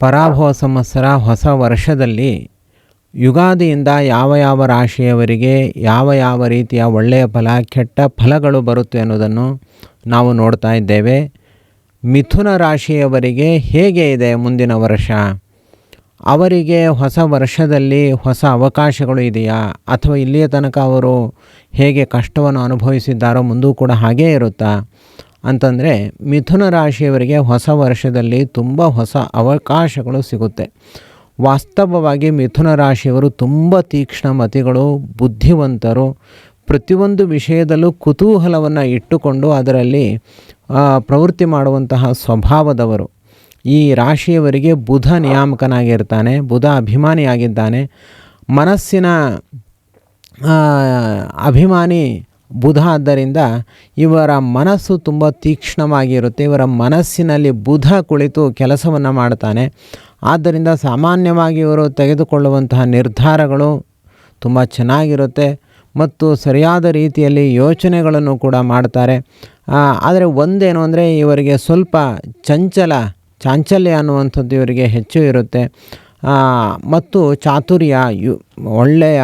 ಪರಾಭವ ಸಂವತ್ಸರ ಹೊಸ ವರ್ಷದಲ್ಲಿ ಯುಗಾದಿಯಿಂದ ಯಾವ ಯಾವ ರಾಶಿಯವರಿಗೆ ಯಾವ ಯಾವ ರೀತಿಯ ಒಳ್ಳೆಯ ಫಲ ಕೆಟ್ಟ ಫಲಗಳು ಬರುತ್ತೆ ಅನ್ನೋದನ್ನು ನಾವು ನೋಡ್ತಾ ಇದ್ದೇವೆ. ಮಿಥುನ ರಾಶಿಯವರಿಗೆ ಹೇಗೆ ಇದೆ ಮುಂದಿನ ವರ್ಷ? ಅವರಿಗೆ ಹೊಸ ವರ್ಷದಲ್ಲಿ ಹೊಸ ಅವಕಾಶಗಳು ಇದೆಯಾ, ಅಥವಾ ಇಲ್ಲಿಯ ತನಕ ಅವರು ಹೇಗೆ ಕಷ್ಟವನ್ನು ಅನುಭವಿಸಿದ್ದಾರೋ ಮುಂದೂ ಕೂಡ ಹಾಗೇ ಇರುತ್ತಾ ಅಂತಂದರೆ, ಮಿಥುನ ರಾಶಿಯವರಿಗೆ ಹೊಸ ವರ್ಷದಲ್ಲಿ ತುಂಬ ಹೊಸ ಅವಕಾಶಗಳು ಸಿಗುತ್ತೆ. ವಾಸ್ತವವಾಗಿ ಮಿಥುನ ರಾಶಿಯವರು ತುಂಬ ತೀಕ್ಷ್ಣ ಮತಿಗಳು, ಬುದ್ಧಿವಂತರು, ಪ್ರತಿಯೊಂದು ವಿಷಯದಲ್ಲೂ ಕುತೂಹಲವನ್ನು ಇಟ್ಟುಕೊಂಡು ಅದರಲ್ಲಿ ಪ್ರವೃತ್ತಿ ಮಾಡುವಂತಹ ಸ್ವಭಾವದವರು. ಈ ರಾಶಿಯವರಿಗೆ ಬುಧ ನಿಯಾಮಕನಾಗಿರ್ತಾನೆ, ಬುಧ ಅಭಿಮಾನಿಯಾಗಿದ್ದಾನೆ. ಮನಸ್ಸಿನ ಅಭಿಮಾನಿ ಬುಧ ಆದ್ದರಿಂದ ಇವರ ಮನಸ್ಸು ತುಂಬ ತೀಕ್ಷ್ಣವಾಗಿರುತ್ತೆ. ಇವರ ಮನಸ್ಸಿನಲ್ಲಿ ಬುಧ ಕುಳಿತು ಕೆಲಸವನ್ನು ಮಾಡ್ತಾನೆ. ಆದ್ದರಿಂದ ಸಾಮಾನ್ಯವಾಗಿ ಇವರು ತೆಗೆದುಕೊಳ್ಳುವಂತಹ ನಿರ್ಧಾರಗಳು ತುಂಬ ಚೆನ್ನಾಗಿರುತ್ತೆ ಮತ್ತು ಸರಿಯಾದ ರೀತಿಯಲ್ಲಿ ಯೋಚನೆಗಳನ್ನು ಕೂಡ ಮಾಡ್ತಾರೆ. ಆದರೆ ಒಂದೇನು ಅಂದರೆ ಇವರಿಗೆ ಸ್ವಲ್ಪ ಚಾಂಚಲ್ಯ ಅನ್ನುವಂಥದ್ದು ಇವರಿಗೆ ಹೆಚ್ಚು ಇರುತ್ತೆ. ಮತ್ತು ಚಾತುರ್ಯ, ಒಳ್ಳೆಯ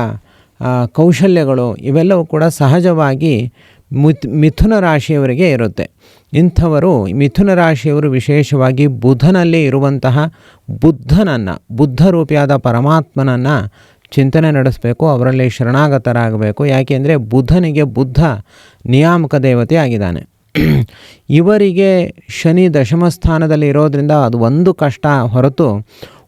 ಕೌಶಲ್ಯಗಳು ಇವೆಲ್ಲವೂ ಕೂಡ ಸಹಜವಾಗಿ ಮಿಥುನ ರಾಶಿಯವರಿಗೆ ಇರುತ್ತೆ. ಇಂಥವರು ಮಿಥುನ ರಾಶಿಯವರು ವಿಶೇಷವಾಗಿ ಬುಧನಲ್ಲಿ ಇರುವಂತಹ ಬುದ್ಧರೂಪಿಯಾದ ಪರಮಾತ್ಮನನ್ನು ಚಿಂತನೆ ನಡೆಸಬೇಕು, ಅವರಲ್ಲಿ ಶರಣಾಗತರಾಗಬೇಕು. ಯಾಕೆಂದರೆ ಬುಧನಿಗೆ ಬುದ್ಧ ನಿಯಾಮಕ ದೇವತೆ ಆಗಿದ್ದಾನೆ. ಇವರಿಗೆ ಶನಿ ದಶಮ ಸ್ಥಾನದಲ್ಲಿ ಇರೋದರಿಂದ ಅದು ಒಂದು ಕಷ್ಟ ಹೊರತು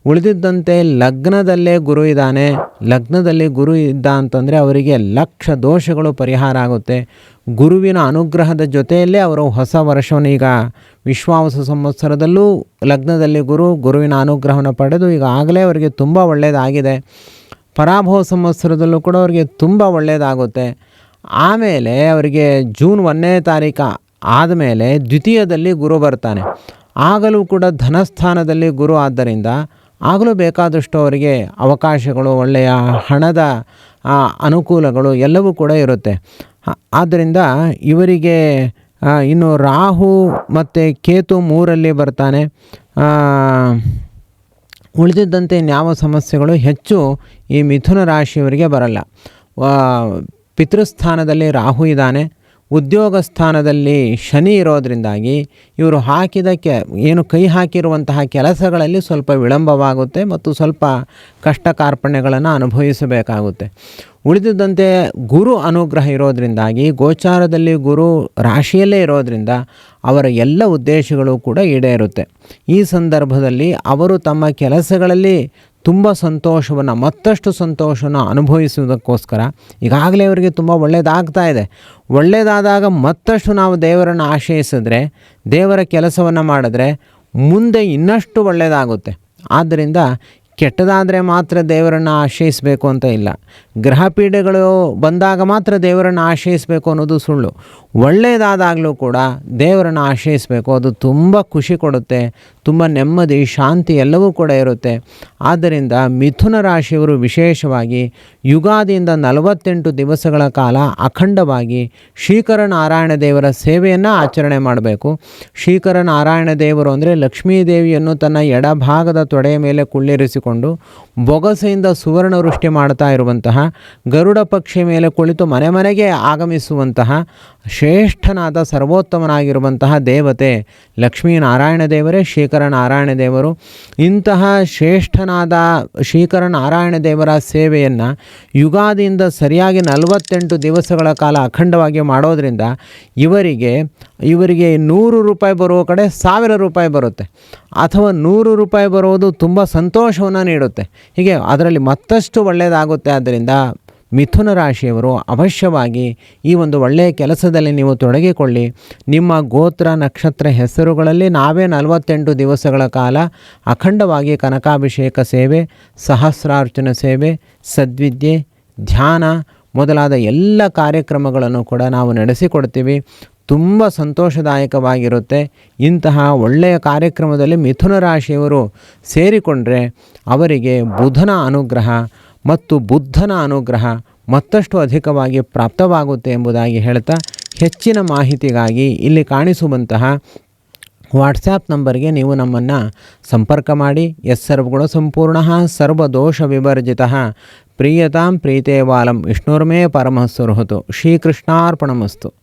ಉಳಿದಿದ್ದಂತೆ ಲಗ್ನದಲ್ಲೇ ಗುರು ಇದ್ದಾನೆ. ಲಗ್ನದಲ್ಲಿ ಗುರು ಇದ್ದ ಅಂತಂದರೆ ಅವರಿಗೆ ಲಕ್ಷ ದೋಷಗಳು ಪರಿಹಾರ ಆಗುತ್ತೆ. ಗುರುವಿನ ಅನುಗ್ರಹದ ಜೊತೆಯಲ್ಲೇ ಅವರು ಹೊಸ ವರ್ಷವನ್ನು ಈಗ ವಿಶ್ವಾವಸು ಸಂವತ್ಸರದಲ್ಲೂ ಲಗ್ನದಲ್ಲಿ ಗುರುವಿನ ಅನುಗ್ರಹವನ್ನು ಪಡೆದು ಈಗಾಗಲೇ ಅವರಿಗೆ ತುಂಬ ಒಳ್ಳೆಯದಾಗಿದೆ. ಪರಾಭವ ಸಂವತ್ಸರದಲ್ಲೂ ಕೂಡ ಅವರಿಗೆ ತುಂಬ ಒಳ್ಳೆಯದಾಗುತ್ತೆ. ಆಮೇಲೆ ಅವರಿಗೆ ಜೂನ್ 1ನೇ ತಾರೀಕು ಆದಮೇಲೆ ದ್ವಿತೀಯದಲ್ಲಿ ಗುರು ಬರ್ತಾನೆ. ಆಗಲೂ ಕೂಡ ಧನಸ್ಥಾನದಲ್ಲಿ ಗುರು ಆದ್ದರಿಂದ ಆಗಲೂ ಬೇಕಾದಷ್ಟು ಅವರಿಗೆ ಅವಕಾಶಗಳು, ಒಳ್ಳೆಯ ಹಣದ ಅನುಕೂಲಗಳು ಎಲ್ಲವೂ ಕೂಡ ಇರುತ್ತೆ. ಆದ್ದರಿಂದ ಇವರಿಗೆ ಇನ್ನು ರಾಹು ಮತ್ತು ಕೇತು 3ರಲ್ಲಿ ಬರ್ತಾನೆ. ಉಳಿದಿದ್ದಂತೆ ಇನ್ಯಾವ ಸಮಸ್ಯೆಗಳು ಹೆಚ್ಚು ಈ ಮಿಥುನ ರಾಶಿಯವರಿಗೆ ಬರಲ್ಲ. ಪಿತೃಸ್ಥಾನದಲ್ಲಿ ರಾಹು ಇದ್ದಾನೆ. ಉದ್ಯೋಗ ಸ್ಥಾನದಲ್ಲಿ ಶನಿ ಇರೋದರಿಂದಾಗಿ ಇವರು ಕೈ ಹಾಕಿರುವಂತಹ ಕೆಲಸಗಳಲ್ಲಿ ಸ್ವಲ್ಪ ವಿಳಂಬವಾಗುತ್ತೆ ಮತ್ತು ಸ್ವಲ್ಪ ಕಷ್ಟ ಕಾರ್ಪಣ್ಯಗಳನ್ನು ಅನುಭವಿಸಬೇಕಾಗುತ್ತೆ. ಉಳಿದಿದ್ದಂತೆ ಗುರು ಅನುಗ್ರಹ ಇರೋದರಿಂದಾಗಿ ಗೋಚಾರದಲ್ಲಿ ಗುರು ರಾಶಿಯಲ್ಲೇ ಇರೋದರಿಂದ ಅವರ ಎಲ್ಲ ಉದ್ದೇಶಗಳು ಕೂಡ ಈಡೇರುತ್ತೆ. ಈ ಸಂದರ್ಭದಲ್ಲಿ ಅವರು ತಮ್ಮ ಕೆಲಸಗಳಲ್ಲಿ ತುಂಬ ಮತ್ತಷ್ಟು ಸಂತೋಷವನ್ನು ಅನುಭವಿಸುವುದಕ್ಕೋಸ್ಕರ ಈಗಾಗಲೇ ಅವರಿಗೆ ತುಂಬ ಒಳ್ಳೆಯದಾಗ್ತಾ ಇದೆ. ಒಳ್ಳೆಯದಾದಾಗ ಮತ್ತಷ್ಟು ನಾವು ದೇವರನ್ನು ಆಶ್ರಯಿಸಿದ್ರೆ, ದೇವರ ಕೆಲಸವನ್ನು ಮಾಡಿದ್ರೆ ಮುಂದೆ ಇನ್ನಷ್ಟು ಒಳ್ಳೆಯದಾಗುತ್ತೆ. ಆದ್ದರಿಂದ ಕೆಟ್ಟದಾದರೆ ಮಾತ್ರ ದೇವರನ್ನು ಆಶ್ರಯಿಸಬೇಕು ಅಂತ ಇಲ್ಲ. ಗ್ರಹ ಪೀಡೆಗಳು ಬಂದಾಗ ಮಾತ್ರ ದೇವರನ್ನು ಆಶ್ರಯಿಸಬೇಕು ಅನ್ನೋದು ಸುಳ್ಳು. ಒಳ್ಳೆಯದಾದಾಗಲೂ ಕೂಡ ದೇವರನ್ನು ಆಶ್ರಯಿಸಬೇಕು. ಅದು ತುಂಬ ಖುಷಿ ಕೊಡುತ್ತೆ, ತುಂಬ ನೆಮ್ಮದಿ, ಶಾಂತಿ ಎಲ್ಲವೂ ಕೂಡ ಇರುತ್ತೆ. ಆದ್ದರಿಂದ ಮಿಥುನ ರಾಶಿಯವರು ವಿಶೇಷವಾಗಿ ಯುಗಾದಿಯಿಂದ 48 ದಿವಸಗಳ ಕಾಲ ಅಖಂಡವಾಗಿ ಶ್ರೀಕರ ನಾರಾಯಣ ದೇವರ ಸೇವೆಯನ್ನು ಆಚರಣೆ ಮಾಡಬೇಕು. ಶ್ರೀಕರ ನಾರಾಯಣ ದೇವರು ಅಂದರೆ ಲಕ್ಷ್ಮೀದೇವಿಯನ್ನು ತನ್ನ ಎಡಭಾಗದ ತೊಡೆಯ ಮೇಲೆ ಕುಳ್ಳಿರಿಸಿಕೊಂಡು ಬೊಗಸೆಯಿಂದ ಸುವರ್ಣ ವೃಷ್ಟಿ ಮಾಡ್ತಾ ಇರುವಂತಹ, ಗರುಡ ಪಕ್ಷಿ ಮೇಲೆ ಕುಳಿತು ಮನೆಗೆ ಆಗಮಿಸುವಂತಹ ಶ್ರೇಷ್ಠನಾದ ಸರ್ವೋತ್ತಮನಾಗಿರುವಂತಹ ದೇವತೆ ಲಕ್ಷ್ಮೀನಾರಾಯಣ ದೇವರೇ ಶ್ರೀಕರ ನಾರಾಯಣ ದೇವರು. ಇಂತಹ ಶ್ರೇಷ್ಠನಾದ ಶ್ರೀಕರ ನಾರಾಯಣ ದೇವರ ಸೇವೆಯನ್ನು ಯುಗಾದಿಯಿಂದ ಸರಿಯಾಗಿ 48 ದಿವಸಗಳ ಕಾಲ ಅಖಂಡವಾಗಿ ಮಾಡೋದರಿಂದ ಇವರಿಗೆ 100 ರೂಪಾಯಿ ಬರುವ ಕಡೆ 1000 ರೂಪಾಯಿ ಬರುತ್ತೆ, ಅಥವಾ 100 ರೂಪಾಯಿ ಬರೋದು ತುಂಬ ಸಂತೋಷವನ್ನು ನೀಡುತ್ತೆ. ಹೀಗೆ ಅದರಲ್ಲಿ ಮತ್ತಷ್ಟು ಒಳ್ಳೆಯದಾಗುತ್ತೆ. ಆದ್ದರಿಂದ ಮಿಥುನ ರಾಶಿಯವರು ಅವಶ್ಯವಾಗಿ ಈ ಒಂದು ಒಳ್ಳೆಯ ಕೆಲಸದಲ್ಲಿ ನೀವು ತೊಡಗಿಕೊಳ್ಳಿ. ನಿಮ್ಮ ಗೋತ್ರ ನಕ್ಷತ್ರ ಹೆಸರುಗಳಲ್ಲಿ ನಾವೇ 48 ದಿವಸಗಳ ಕಾಲ ಅಖಂಡವಾಗಿ ಕನಕಾಭಿಷೇಕ ಸೇವೆ, ಸಹಸ್ರಾರ್ಚನ ಸೇವೆ, ಸದ್ವಿದ್ಯೆ, ಧ್ಯಾನ ಮೊದಲಾದ ಎಲ್ಲ ಕಾರ್ಯಕ್ರಮಗಳನ್ನು ಕೂಡ ನಾವು ನಡೆಸಿಕೊಡ್ತೀವಿ. ತುಂಬ ಸಂತೋಷದಾಯಕವಾಗಿರುತ್ತೆ. ಇಂತಹ ಒಳ್ಳೆಯ ಕಾರ್ಯಕ್ರಮದಲ್ಲಿ ಮಿಥುನ ರಾಶಿಯವರು ಸೇರಿಕೊಂಡ್ರೆ ಅವರಿಗೆ ಬುಧನ ಅನುಗ್ರಹ ಮತ್ತು ಬುದ್ಧನ ಅನುಗ್ರಹ ಮತ್ತಷ್ಟು ಅಧಿಕವಾಗಿ ಪ್ರಾಪ್ತವಾಗುತ್ತೆ ಎಂಬುದಾಗಿ ಹೇಳ್ತಾ, ಹೆಚ್ಚಿನ ಮಾಹಿತಿಗಾಗಿ ಇಲ್ಲಿ ಕಾಣಿಸುವಂತಹ ವಾಟ್ಸ್ಯಾಪ್ ನಂಬರ್ಗೆ ನೀವು ನಮ್ಮನ್ನು ಸಂಪರ್ಕ ಮಾಡಿ. ಎಸ್ ಸರ್ವಗುಣ ಸಂಪೂರ್ಣ ಸರ್ವದೋಷ ವಿವರ್ಜಿತ ಪ್ರೀಯತಾಂ ಪ್ರೀತೇವಾಲಂ ವಿಷ್ಣುರ್ಮೇ ಪರಮಃ ಸುರಹತು. ಶ್ರೀಕೃಷ್ಣಾರ್ಪಣಮಸ್ತು.